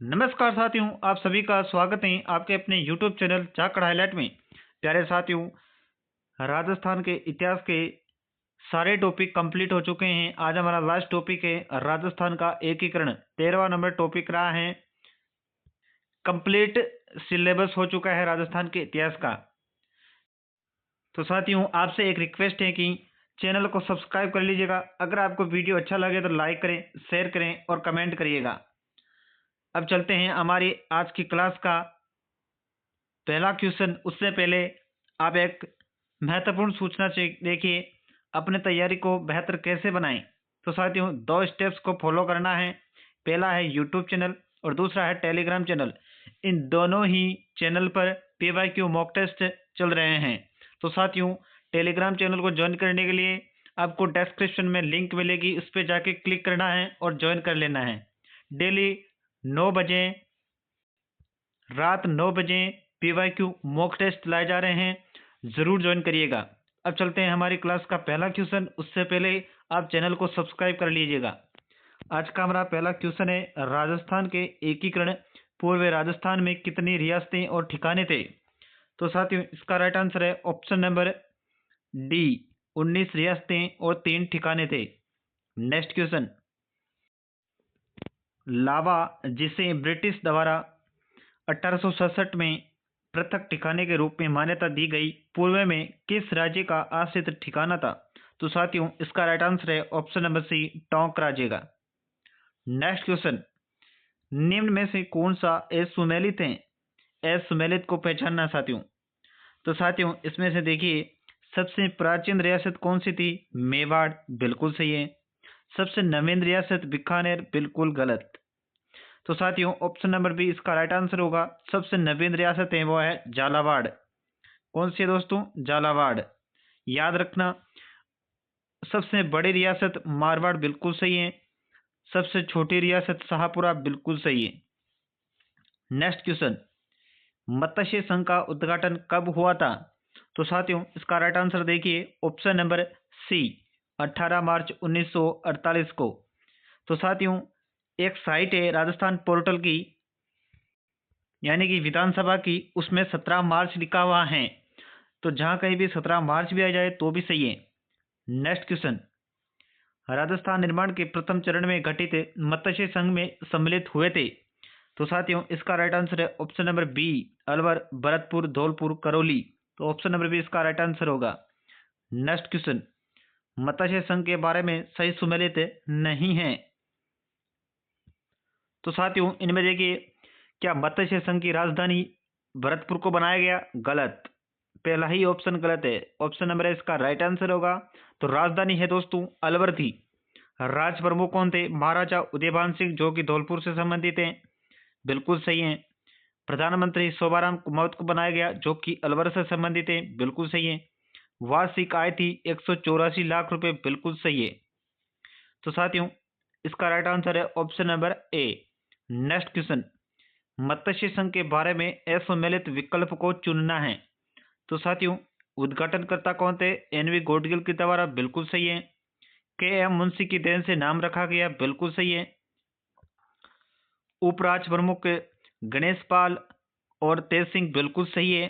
नमस्कार साथियों, आप सभी का स्वागत है आपके अपने YouTube चैनल झाकड़ हाईलाइट में। प्यारे साथियों, राजस्थान के इतिहास के सारे टॉपिक कंप्लीट हो चुके हैं। आज हमारा लास्ट टॉपिक है राजस्थान का एकीकरण। 13वां नंबर टॉपिक रहा है। कंप्लीट सिलेबस हो चुका है राजस्थान के इतिहास का। तो साथियों, आपसे एक रिक्वेस्ट है कि चैनल को सब्सक्राइब कर लीजिएगा। अगर आपको वीडियो अच्छा लगे तो लाइक करें, शेयर करें और कमेंट करिएगा। अब चलते हैं हमारी आज की क्लास का पहला क्वेश्चन। उससे पहले आप एक महत्वपूर्ण सूचना देखिए, अपने तैयारी को बेहतर कैसे बनाएं। तो साथियों, 2 स्टेप्स को फॉलो करना है। पहला है यूट्यूब चैनल और दूसरा है टेलीग्राम चैनल। इन दोनों ही चैनल पर PYQ मॉक टेस्ट चल रहे हैं। तो साथियों, टेलीग्राम चैनल को ज्वाइन करने के लिए आपको डिस्क्रिप्शन में लिंक मिलेगी, उस पर जाके क्लिक करना है और ज्वाइन कर लेना है। डेली 9 बजे, रात 9 बजे PYQ मॉक टेस्ट लाए जा रहे हैं, ज़रूर ज्वाइन करिएगा। अब चलते हैं हमारी क्लास का पहला क्वेश्चन। उससे पहले आप चैनल को सब्सक्राइब कर लीजिएगा। आज का हमारा पहला क्वेश्चन है राजस्थान के एकीकरण पूर्व राजस्थान में कितनी रियासतें और ठिकाने थे। तो साथियों, इसका राइट आंसर है ऑप्शन नंबर डी, 19 रियासतें और 3 ठिकाने थे। नेक्स्ट क्वेश्चन, लावा जिसे ब्रिटिश द्वारा 1867 में पृथक ठिकाने के रूप में मान्यता दी गई, पूर्व में किस राज्य का आश्रित ठिकाना था। तो साथियों, इसका राइट आंसर है ऑप्शन नंबर सी, टोंक राज्य का। नेक्स्ट क्वेश्चन, निम्न में से कौन सा असुमेलित है। असुमेलित को पहचानना साथियों। तो साथियों, इसमें से देखिए, सबसे प्राचीन रियासत कौन सी थी। मेवाड़, बिल्कुल सही है। सबसे नवीन रियासत बीकानेर, बिल्कुल गलत। तो साथियों, ऑप्शन नंबर बी इसका राइट आंसर होगा। सबसे नवीन रियासत है वो है झालावाड़। कौन सी है दोस्तों, झालावाड़। याद रखना, सबसे बड़ी रियासत मारवाड़, बिल्कुल सही है। सबसे छोटी रियासत शाहपुरा, बिल्कुल सही है। नेक्स्ट क्वेश्चन, मत्स्य संघ का उद्घाटन कब हुआ था। तो साथियों, इसका राइट आंसर देखिए, ऑप्शन नंबर सी, 18 मार्च 1948 को। तो साथियों, एक साइट है राजस्थान पोर्टल की, यानी कि विधानसभा की, उसमें 17 मार्च लिखा हुआ है। तो जहां कहीं भी 17 मार्च भी आ जाए तो भी सही है। नेक्स्ट क्वेश्चन, राजस्थान निर्माण के प्रथम चरण में गठित मत्स्य संघ में सम्मिलित हुए थे। तो साथियों, इसका राइट आंसर है option number B, Alwar, Bharatpur, Dhaulpur, Karauli. तो ऑप्शन नंबर बी इसका राइट आंसर होगा। नेक्स्ट क्वेश्चन, मत्स्य संघ के बारे में सही सुमेलित नहीं है। तो साथियों, इनमें देखिए, क्या मत्स्य संघ की राजधानी भरतपुर को बनाया गया। गलत, पहला ही ऑप्शन गलत है। ऑप्शन नंबर है इसका राइट आंसर होगा। तो राजधानी है दोस्तों अलवर थी। राज प्रमुख कौन थे, महाराजा उदयभान सिंह, जो कि धौलपुर से संबंधित हैं, बिल्कुल सही है। प्रधानमंत्री शोभाराम कुमावत को बनाया गया, जो कि अलवर से संबंधित है, बिल्कुल सही है। वार्षिक आय थी 184 लाख रुपए, बिल्कुल सही है। तो साथियों, इसका राइट आंसर है option number A. Next question, मत्स्य संघ के बारे में असम्मिलित विकल्प को चुनना है। तो साथियों, उद्घाटनकर्ता कौन थे, NV गौडगिल के द्वारा, बिल्कुल सही है। KM मुंशी की देन से नाम रखा गया, बिल्कुल सही है। उपराज प्रमुख गणेश पाल और तेज सिंह, बिल्कुल सही है।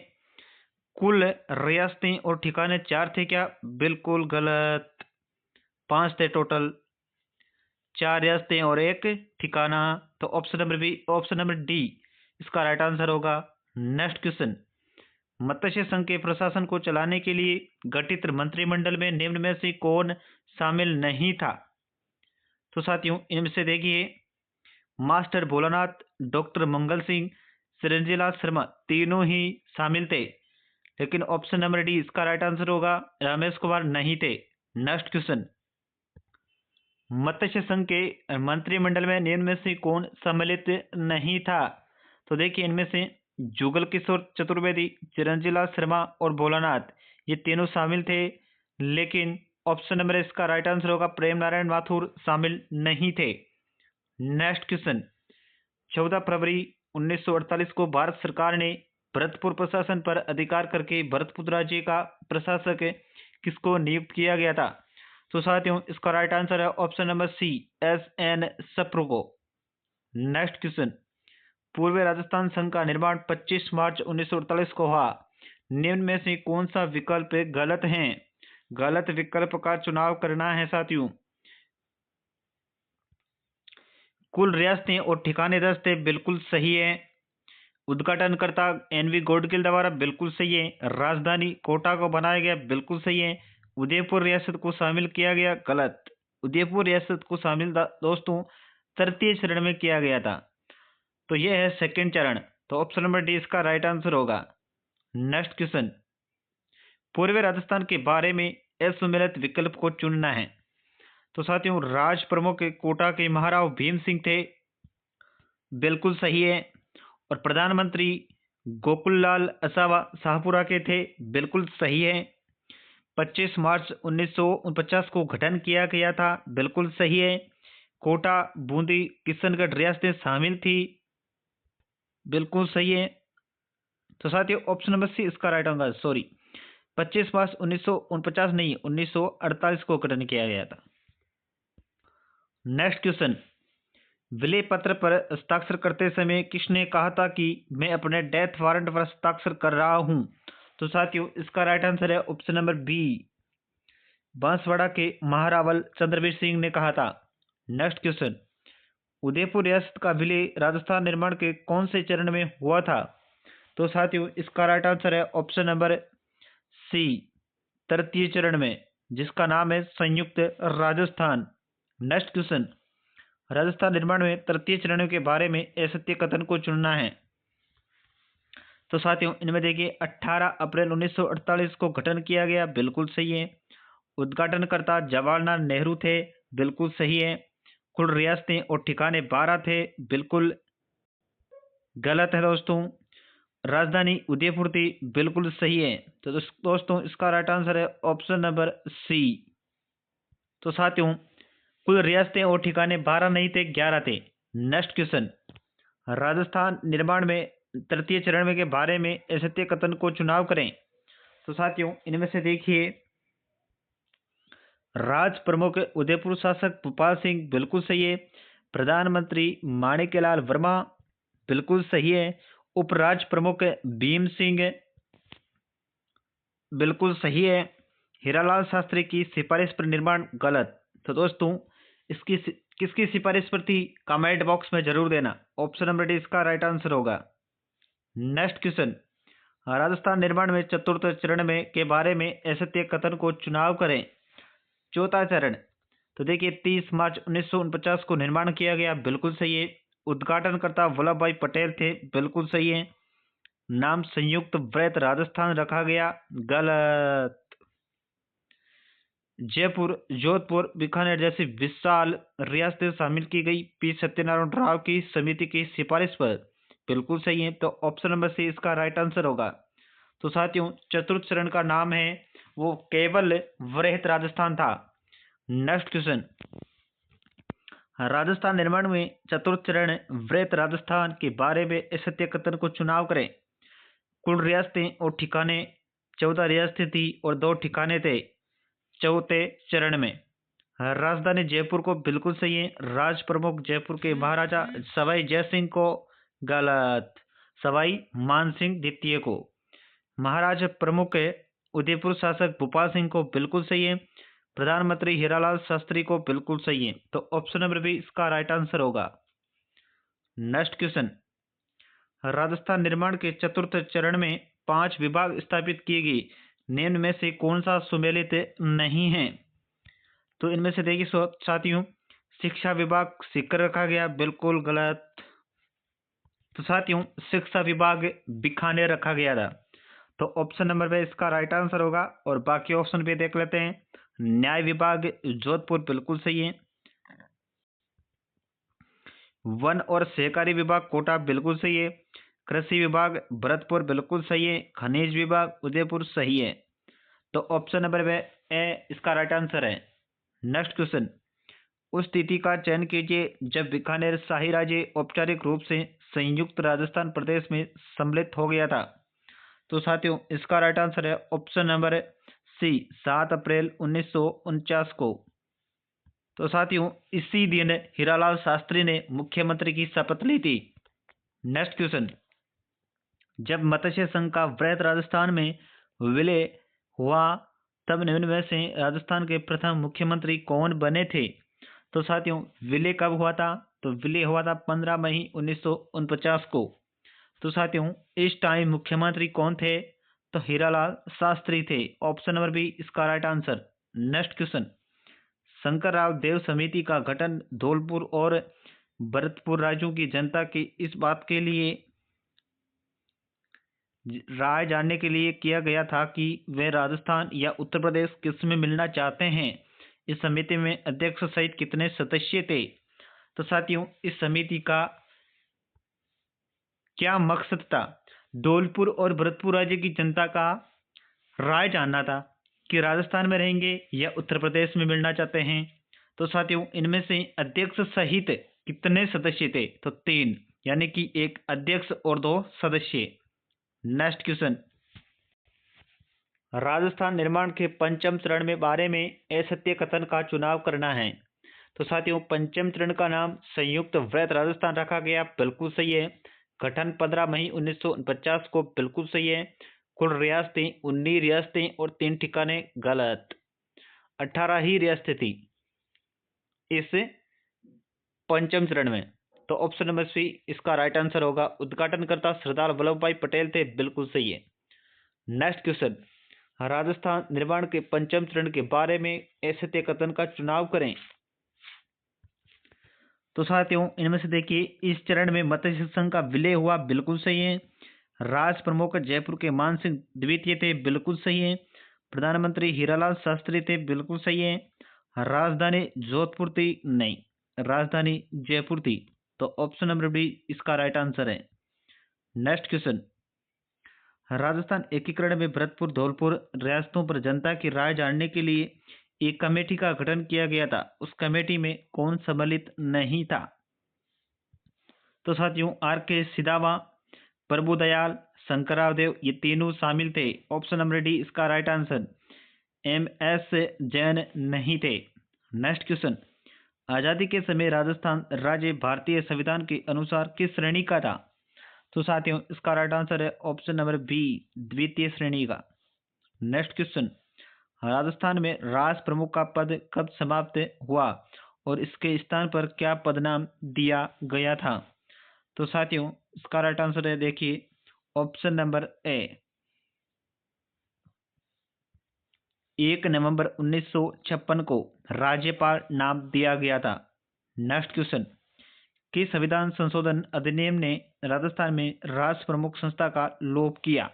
कुल रियासतें और ठिकाने 4 थे क्या, बिल्कुल गलत। 5 थे टोटल, 4 रियासतें और 1 ठिकाना। तो option number B, option number D इसका राइट आंसर होगा। नेक्स्ट क्वेश्चन, मत्स्य संघ के प्रशासन को चलाने के लिए गठित मंत्रिमंडल में निम्न में से कौन शामिल नहीं था। तो साथियों, इनमें से देखिए, मास्टर भोलानाथ, डॉक्टर मंगल सिंह, चिरंजीलाल शर्मा, तीनों ही शामिल थे। लेकिन ऑप्शन नंबर डी इसका राइट आंसर होगा, रमेश कुमार नहीं थे। नेक्स्ट क्वेश्चन, मत्स्य संघ के मंत्रिमंडल में निम्न में से कौन सम्मिलित नहीं था। तो देखिए, इनमें से जुगल किशोर चतुर्वेदी, चिरंजीलाल शर्मा और भोलानाथ, ये तीनों शामिल थे। लेकिन ऑप्शन नंबर इसका राइट आंसर होगा, प्रेम नारायण माथुर शामिल नहीं थे। नेक्स्ट क्वेश्चन, 14 फरवरी 1948 को भारत सरकार ने भरतपुर प्रशासन पर अधिकार करके भरतपुर राज्य का प्रशासक किसको नियुक्त किया गया था। तो साथियों, इसका राइट आंसर है option number C, SN Sapru को। नेक्स्ट क्वेश्चन, पूर्वी राजस्थान संघ का निर्माण 25 मार्च 1948 को हुआ। निम्न में से कौन सा विकल्प गलत है? गलत विकल्प का चुनाव करना है साथियों। कुल रियासतें और ठिकाने 10 थे, बिल्कुल सही है। उद्घाटनकर्ता एनवी गोडगिल द्वारा, बिल्कुल सही है। राजधानी कोटा को बनाया गया, बिल्कुल सही है। उदयपुर रियासत को शामिल किया गया, गलत। उदयपुर रियासत को शामिल दोस्तों तृतीय चरण में किया गया था। तो यह है सेकंड चरण। तो ऑप्शन नंबर डी इसका राइट आंसर होगा। नेक्स्ट क्वेश्चन, पूर्वी राजस्थान के बारे में असुमेलित विकल्प को चुनना है। तो साथियों राज प्रमुख कोटा के महाराव भीम सिंह थे, बिल्कुल सही है। और प्रधानमंत्री गोकुललाल असावा शाहपुरा के थे, बिल्कुल सही है। 25 मार्च 1949 को गठन किया गया था, बिल्कुल सही है। कोटा, बूंदी, किशनगढ़ रियासतें शामिल थी, बिल्कुल सही है। तो साथियों ऑप्शन नंबर सी इसका राइट होगा। सॉरी, 25 मार्च 1949 नहीं, 1948 को गठन किया गया था। नेक्स्ट क्वेश्चन, विले पत्र पर हस्ताक्षर करते समय किसने कहा था कि मैं अपने डेथ वारंट पर हस्ताक्षर कर रहा हूं? तो साथियों इसका राइट आंसर है ऑप्शन नंबर बी, बांसवाड़ा के महारावल चंद्रवीर सिंह ने कहा था। नेक्स्ट क्वेश्चन, उदयपुर रियासत का विलय राजस्थान निर्माण के कौन से चरण में हुआ था? तो साथियों इसका राइट आंसर है ऑप्शन नंबर सी, तृतीय चरण में, जिसका नाम है संयुक्त राजस्थान। नेक्स्ट क्वेश्चन, राजस्थान निर्माण में तृतीय चरण के बारे में असत्य कथन को चुनना है। तो साथियों इनमें देखिए 18 अप्रैल 1948 को गठन किया गया, बिल्कुल सही है। उद्घाटनकर्ता जवाहरलाल नेहरू थे, बिल्कुल सही है। कुल रियासतें और ठिकाने 12 थे, बिल्कुल गलत है दोस्तों। राजधानी उदयपुर थी, बिल्कुल सही है। तो दोस्तों इसका राइट आंसर है ऑप्शन नंबर सी। तो साथियों कुल रियासतें और ठिकाने 12 नहीं थे, 11 थे। नेक्स्ट क्वेश्चन, राजस्थान निर्माण में तृतीय चरण में के बारे में असत्य कथन को चुनाव करें। तो साथियों इनमें से देखिए, राज प्रमुख उदयपुर शासक भोपाल सिंह, बिल्कुल सही है। प्रधानमंत्री माणिक्यलाल वर्मा, बिल्कुल सही है। उपराज प्रमुख भीम सिंह, बिल्कुल सही है। हीरालाल शास्त्री की सिफारिश पर निर्माण, गलत। तो दोस्तों इसकी किसकी सिफारिश पर थी, कमेंट बॉक्स में जरूर देना। ऑप्शन नंबर डी इसका राइट आंसर होगा। नेक्स्ट क्वेश्चन, राजस्थान निर्माण में चतुर्थ चरण में के बारे में असत्य कथन को चुनाव करें। चौथा चरण, तो देखिए 30 मार्च 1949 को निर्माण किया गया, बिल्कुल सही है। उद्घाटनकर्ता वल्लभ भाई पटेल थे, बिल्कुल सही है। नाम संयुक्त वृत्त राजस्थान रखा गया, गलत। जयपुर, जोधपुर, बीकानेर जैसी विशाल रियासतें शामिल की गई पी सत्यनारायण राव की समिति की सिफारिश पर, बिल्कुल सही है। तो ऑप्शन नंबर सी इसका राइट आंसर होगा। तो साथियों चतुर्थ चरण का नाम है वो केवल वृहत राजस्थान था। नेक्स्ट क्वेश्चन, राजस्थान निर्माण में चतुर्थ चरण वृहत राजस्थान के बारे में असत्य कथन को चुनाव करें। कुल रियासतें और ठिकाने 14 रियासतें थी और 2 ठिकाने थे चौथे चरण में। राजधानी जयपुर को, बिल्कुल सही है। राज प्रमुख जयपुर के महाराजा सवाई जयसिंह को, गलत। सवाई मानसिंह द्वितीय को। महाराज प्रमुख उदयपुर शासक भोपाल सिंह को, बिल्कुल सही है। प्रधानमंत्री हीरालाल शास्त्री को, बिल्कुल सही है। तो ऑप्शन नंबर बी इसका राइट आंसर होगा। नेक्स्ट क्वेश्चन, राजस्थान निर्माण के चतुर्थ चरण में 5 विभाग स्थापित किए गए, निम्न में से कौन सा सुमेलित नहीं है? तो इनमें से देखिए साथियों, शिक्षा विभाग सीकर रखा गया, बिल्कुल गलत। तो साथियों शिक्षा विभाग बीकानेर रखा गया था। तो ऑप्शन नंबर पे इसका राइट आंसर होगा। और बाकी ऑप्शन भी देख लेते हैं। न्याय विभाग जोधपुर, बिल्कुल सही है। वन और सहकारी विभाग कोटा, बिल्कुल सही है। कृषि विभाग भरतपुर, बिल्कुल सही है। खनिज विभाग उदयपुर, सही है। तो ऑप्शन नंबर पे ए इसका राइट आंसर है। नेक्स्ट क्वेश्चन, उस तिथि का चयन कीजिए जब बीकानेर शाही राज्य औपचारिक रूप से संयुक्त राजस्थान प्रदेश में सम्मिलित हो गया था। तो साथियों इसका राइट आंसर है ऑप्शन नंबर सी, 7 अप्रैल 1949 को। तो साथियों इसी दिन हीरालाल शास्त्री ने मुख्यमंत्री की शपथ ली थी। नेक्स्ट क्वेश्चन, जब मत्स्य संघ का वृहत राजस्थान में विलय हुआ तब निम्न में से राजस्थान के प्रथम मुख्यमंत्री कौन बने थे? तो साथियों, विलय कब हुआ था? तो विलय हुआ था 15 मई 1949 को। तो साथियों, इस टाइम मुख्यमंत्री कौन थे? तो हीरालाल शास्त्री थे। ऑप्शन नंबर बी इसका right answer. Next question, Shankarrao Dev समिति का गठन धौलपुर और भरतपुर राज्यों की जनता की इस बात के लिए राय जानने के लिए किया गया था कि वे राजस्थान या उत्तर प्रदेश किस में मिलना चाहते हैं। इस समिति में अध्यक्ष सहित कितने सदस्य थे? तो साथियों, इस समिति का क्या मकसद था? धौलपुर और भरतपुर राज्य की जनता का राय जानना था कि राजस्थान में रहेंगे या उत्तर प्रदेश में मिलना चाहते हैं। तो साथियों, इनमें से अध्यक्ष सहित कितने सदस्य थे? तो 3, यानी कि एक अध्यक्ष और 2 सदस्य। नेक्स्ट क्वेश्चन, राजस्थान निर्माण के पंचम चरण में बारे में असत्य कथन का चुनाव करना है। तो साथियों, पंचम चरण का नाम संयुक्त वृहत राजस्थान रखा गया, बिल्कुल सही है। गठन 15 मई 1949 को, बिल्कुल सही है। कुल रियासतें 19 रियासतें और 3 ठिकाने, गलत। 18 ही रियासतें थी इस पंचम चरण में। तो ऑप्शन नंबर सी इसका राइट आंसर होगा। उद्घाटनकर्ता सरदार वल्लभ भाई पटेल थे, बिल्कुल सही है। नेक्स्ट क्वेश्चन, राजस्थान निर्माण के पंचम चरण के बारे में असत्य कथन का चुनाव करें। तो साथियों, इनमें से देखिए, इस चरण में मत्स्य संघ का विलय हुआ, बिल्कुल सही है। राज प्रमुख जयपुर के मान सिंह द्वितीय थे, बिल्कुल सही है। प्रधानमंत्री हीरालाल शास्त्री थे, बिल्कुल सही है। राजधानी जोधपुर थी, नहीं, राजधानी जयपुर थी। तो ऑप्शन नंबर बी इसका राइट आंसर है। नेक्स्ट क्वेश्चन, राजस्थान एकीकरण में भरतपुर धौलपुर रियासतों पर जनता की राय जानने के लिए एक कमेटी का गठन किया गया था। उस कमेटी में कौन सम्मिलित नहीं था? तो साथियों, आर के सिदावा, प्रभुदयाल, शंकरराव देव, ये तीनों शामिल थे। ऑप्शन नंबर डी इसका right answer. M S Jain नहीं थे। नेक्स्ट क्वेश्चन, आजादी के समय राजस्थान राज्य भारतीय संविधान के अनुसार किस श्रेणी का था? तो साथियों, इसका राइट आंसर है ऑप्शन नंबर बी, द्वितीय श्रेणी का। नेक्स्ट क्वेश्चन, राजस्थान में राज प्रमुख का पद कब समाप्त हुआ और इसके स्थान पर क्या पदनाम दिया गया था? तो साथियों, इसका राइट आंसर है, देखिए, ऑप्शन नंबर ए, 1 नवंबर 1956 को राज्यपाल नाम दिया गया था। नेक्स्ट क्वेश्चन, किस संविधान संशोधन अधिनियम ने राजस्थान में राज प्रमुख संस्था का लोप किया?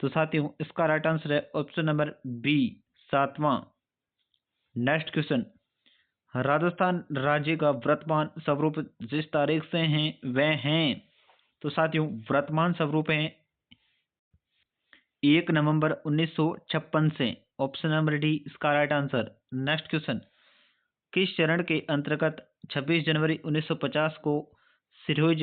तो साथियों, इसका राइट आंसर है ऑप्शन नंबर बी, 7वां। नेक्स्ट क्वेश्चन, राजस्थान राज्य का वर्तमान स्वरूप जिस तारीख से हैं वह हैं। तो साथियों, वर्तमान स्वरूप है 1 नवंबर 1956 से। ऑप्शन नंबर डी इसका राइट आंसर। नेक्स्ट क्वेश्चन, किस चरण के अंतर्गत 26 जनवरी 1950 को सिरोही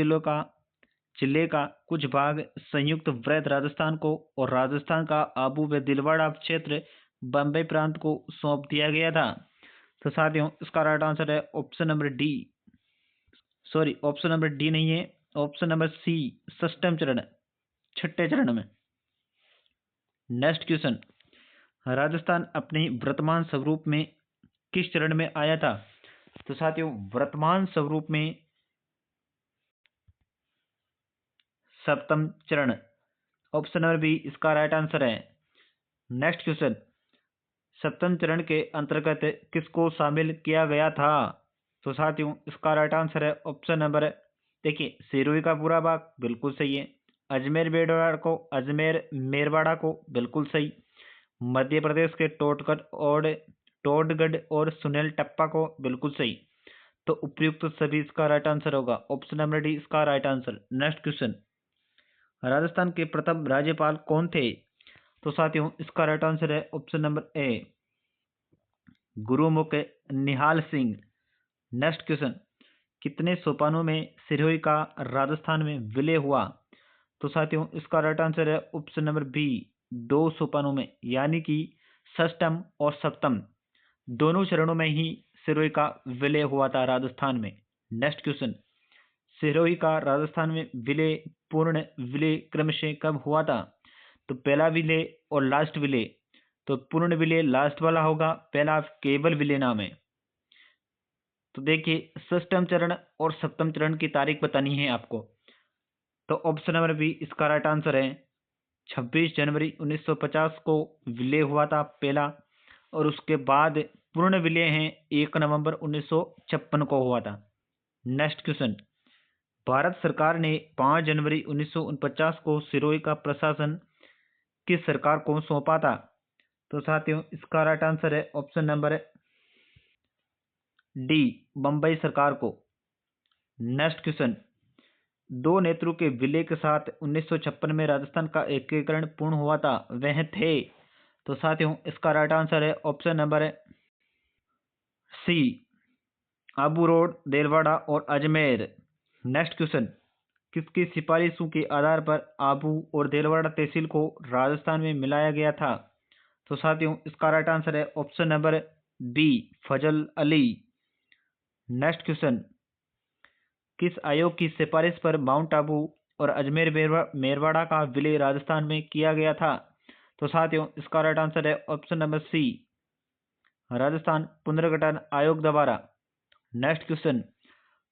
जिले का कुछ भाग संयुक्त वृहत राजस्थान को और राजस्थान का आबू व दिलवाड़ा क्षेत्र बम्बई प्रांत को सौंप दिया गया था? तो साथियों, इसका राइट आंसर है option number D, sorry, option number D नहीं है, ऑप्शन नंबर सी, षष्ठम चरण, छठे चरण में। नेक्स्ट क्वेश्चन, राजस्थान अपने वर्तमान स्वरूप में किस चरण में आया था? तो साथियों, वर्तमान स्वरूप में सप्तम चरण। ऑप्शन नंबर बी इसका राइट आंसर है। नेक्स्ट क्वेश्चन, सप्तम चरण के अंतर्गत किसको शामिल किया गया था? तो साथियों, इसका राइट आंसर है ऑप्शन नंबर, देखिए, सिरोही का पूरा भाग, बिल्कुल सही है। अजमेर मेरवाड़ा को, बिल्कुल सही। मध्य प्रदेश के टोडगढ़ और सुनेल टप्पा को, बिल्कुल सही। तो उपयुक्त सभी इसका राइट आंसर होगा। ऑप्शन नंबर डी इसका right answer. Next question, Rajasthan के प्रथम राज्यपाल कौन थे? तो साथियों, इसका राइट आंसर है option number A, Gurmukh Nihal Singh. Next question, कितने सोपानों में सिरोही का राजस्थान में विलय हुआ? तो साथियों, इसका राइट आंसर है ऑप्शन नंबर बी, 2 सोपानों में, यानी कि षष्ठम और सप्तम दोनों चरणों में ही सिरोही का विलय हुआ था राजस्थान में। नेक्स्ट क्वेश्चन, सिरोही का राजस्थान में विलय, पूर्ण विलय क्रमशः कब हुआ था? तो पहला विलय और लास्ट विलय, तो पूर्ण विलय लास्ट वाला होगा, पहला केवल विलय नाम है। तो देखिए, षष्ठम चरण और सप्तम चरण की तारीख बतानी है आपको। तो ऑप्शन नंबर बी इसका राइट आंसर है। 26 जनवरी 1950 को विलय हुआ था पहला, और उसके बाद पूर्ण विलय है 1 नवंबर 1956 को हुआ था। नेक्स्ट क्वेश्चन, भारत सरकार ने 5 जनवरी 1949 को सिरोही का प्रशासन किस सरकार को सौंपा था? तो साथियों, इसका राइट आंसर है ऑप्शन नंबर डी, बम्बई सरकार को। नेक्स्ट क्वेश्चन, दो नेताओं के विलय के साथ 1956 में राजस्थान का एकीकरण पूर्ण हुआ था, वह थे? तो साथियों, इसका राइट आंसर है option number C, Abu Road, Delwara और अजमेर। नेक्स्ट क्वेश्चन, किसकी सिफारिशों के आधार पर आबू और देलवाड़ा तहसील को राजस्थान में मिलाया गया था? तो साथियों, इसका राइट आंसर है ऑप्शन नंबर बी, फजल अली। नेक्स्ट क्वेश्चन, किस आयोग की सिफारिश पर माउंट आबू और अजमेर मेरवाड़ा का विलय राजस्थान में किया गया था? तो साथियों, इसका राइट आंसर है ऑप्शन नंबर सी, राजस्थान पुनर्गठन आयोग द्वारा। नेक्स्ट क्वेश्चन,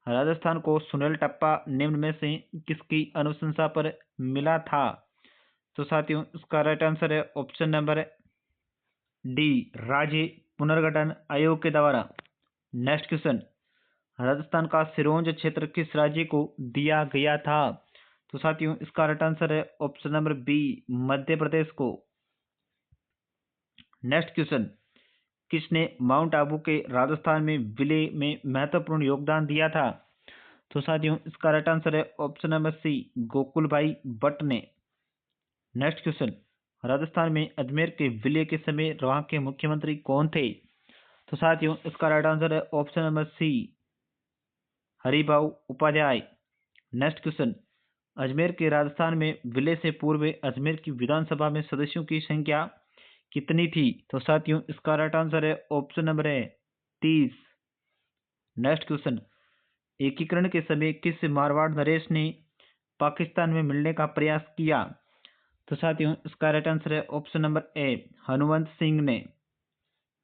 राजस्थान को सुनेल टप्पा निम्न में से किसकी अनुशंसा पर मिला था? तो साथियों, इसका राइट आंसर है ऑप्शन नंबर डी, राज्य पुनर्गठन आयोग के द्वारा। नेक्स्ट क्वेश्चन, राजस्थान का सिरोंज क्षेत्र किस राज्य को दिया गया था? तो साथियों, इसका राइट आंसर है option number B, Madhya Pradesh को। नेक्स्ट क्वेश्चन, किसने माउंट आबू के राजस्थान में विलय में महत्वपूर्ण योगदान दिया था? तो साथियों, इसका राइट आंसर है ऑप्शन नंबर सी, गोकुल भाई भट्ट ने। नेक्स्ट क्वेश्चन, राजस्थान में अजमेर के विलय के समय वहां के मुख्यमंत्री कौन थे? तो साथियों, इसका राइट आंसर है option number C, Haribhau Upadhyay. Next question, Ajmer के राजस्थान में विलय से पूर्व अजमेर की विधानसभा में सदस्यों की संख्या कितनी थी? तो साथियों, इसका राइट आंसर है ऑप्शन नंबर है 30। नेक्स्ट क्वेश्चन, एकीकरण के समय किस मारवाड़ नरेश ने पाकिस्तान में मिलने का प्रयास किया? तो साथियों, इसका राइट आंसर है option number A, Hanumant Singh ने।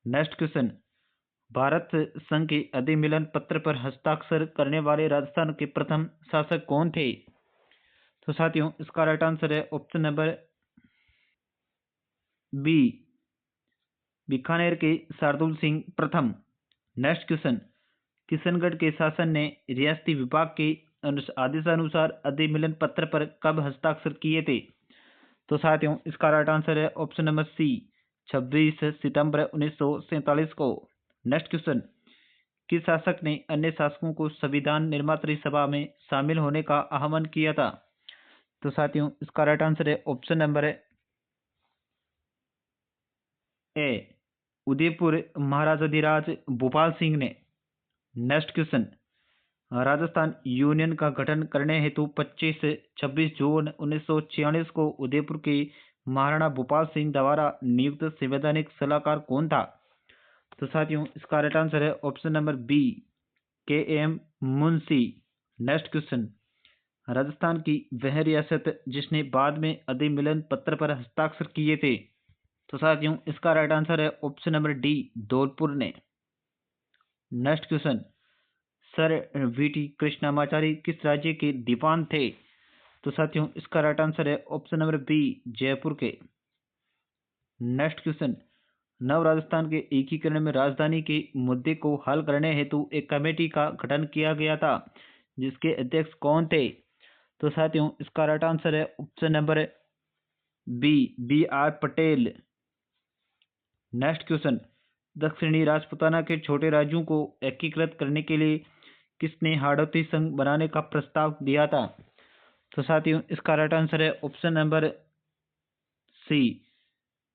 नेक्स्ट क्वेश्चन, भारत संघ के अधिमिलन पत्र पर हस्ताक्षर करने वाले राजस्थान के प्रथम शासक कौन थे? तो साथियों, इसका राइट आंसर है ऑप्शन नंबर बी, बीकानेर के शार्दुल सिंह प्रथम। नेक्स्ट क्वेश्चन, किशनगढ़ के शासन ने रियासती विभाग के आदेशानुसार अधिमिलन पत्र पर कब हस्ताक्षर किए थे? तो साथियों, इसका राइट आंसर है ऑप्शन नंबर सी, 26 सितंबर 1947 को। नेक्स्ट क्वेश्चन, किस शासक ने अन्य शासकों को संविधान निर्मात्री सभा में शामिल होने का आह्वान किया था? तो साथियों, इसका राइट आंसर है option number A, Udaipur Maharajadhiraj Bhopal Singh ने। नेक्स्ट क्वेश्चन, राजस्थान यूनियन का गठन करने हेतु 25-26 जून 1946 को उदयपुर के महाराणा भोपाल सिंह द्वारा नियुक्त संवैधानिक सलाहकार कौन था? तो साथियों, इसका राइट आंसर है option number B, K M Munshi. Next question, Rajasthan की वह रियासत जिसने बाद में अधिमिलन पत्र पर हस्ताक्षर किए थे? तो साथियों, इसका राइट आंसर है ऑप्शन नंबर डी, धौलपुर ने। Next question, sir VT Krishnamachari किस राज्य के दीवान थे? तो साथियों, इसका राइट आंसर है ऑप्शन नंबर बी, जयपुर के। नेक्स्ट क्वेश्चन, नव राजस्थान के एकीकरण में राजधानी के मुद्दे को हल करने हेतु एक कमेटी का गठन किया गया था, जिसके अध्यक्ष कौन थे? तो साथियों, इसका राइट आंसर है option number B, B R Patel. Next question, दक्षिणी राजपुताना के छोटे राज्यों को एकीकृत करने के लिए किसने हाड़ौती संघ बनाने का प्रस्ताव दिया था? तो साथियों, इसका राइट आंसर है option number C,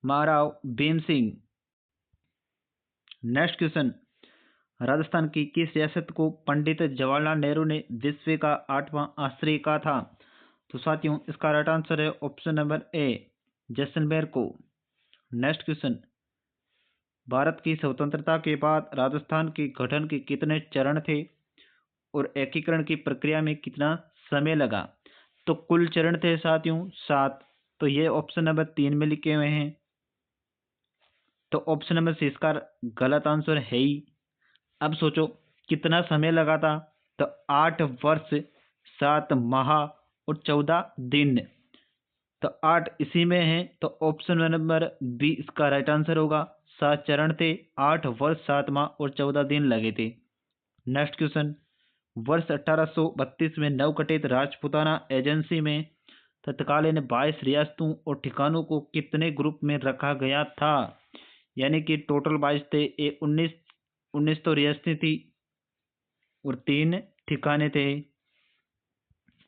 Maharao Bhim Singh. Next question, Rajasthan की किस रियासत को पंडित जवाहरलाल नेहरू ने विश्व का 8वां आश्रय कहा था? तो साथियों, इसका राइट आंसर है ऑप्शन नंबर ए, जैसलमेर को। नेक्स्ट क्वेश्चन, भारत की स्वतंत्रता के बाद राजस्थान के गठन के कितने चरण थे? और एकीकरण की प्रक्रिया में कितना समय लगा। तो कुल चरण थे साथियों 7। तो ये ऑप्शन नंबर 3 में लिखे हुए हैं। तो ऑप्शन नंबर सी इसका गलत आंसर है ही। अब सोचो कितना समय लगा था। तो 8 वर्ष 7 माह और 14 दिन। तो 8 इसी में है। तो ऑप्शन नंबर बी इसका राइट आंसर होगा। 7 चरण थे, 8 वर्ष 7 माह और 14 दिन लगे थे। नेक्स्ट क्वेश्चन, वर्ष 1832 में नवगठित राजपूताना एजेंसी में तत्कालीन 22 रियासतों और ठिकानों को कितने ग्रुप में रखा गया था। यानी कि टोटल 22 थे, 19 तो रियासतें थी और 3 ठिकाने थे।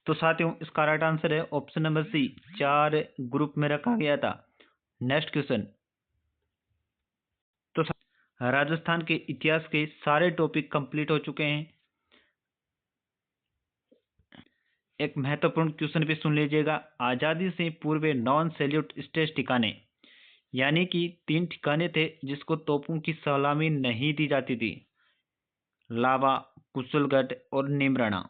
तो साथियों इसका राइट आंसर है ऑप्शन नंबर सी, 4 ग्रुप में रखा गया था। नेक्स्ट क्वेश्चन, तो राजस्थान के इतिहास के सारे टॉपिक कंप्लीट हो चुके हैं। एक महत्वपूर्ण क्वेश्चन भी सुन लीजिएगा। आजादी से पूर्व नॉन सैल्यूट स्टेट ठिकाने, यानी कि 3 ठिकाने थे जिसको तोपों की सलामी नहीं दी जाती थी, लावा, कुशलगढ़ और निमराना।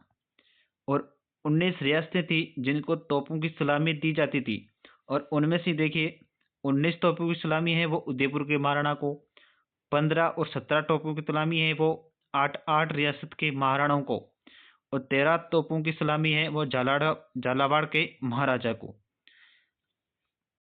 और 19 रियासतें थी जिनको तोपों की सलामी दी जाती थी। और उनमें से देखिए 19 तोपों की सलामी है वो उदयपुर के महाराणा को, 15 और 17 तोपों की सलामी है वो 8 रियासत के महाराणाओं को, और 13 तोपों की सलामी है वो झालावाड़ के महाराजा को।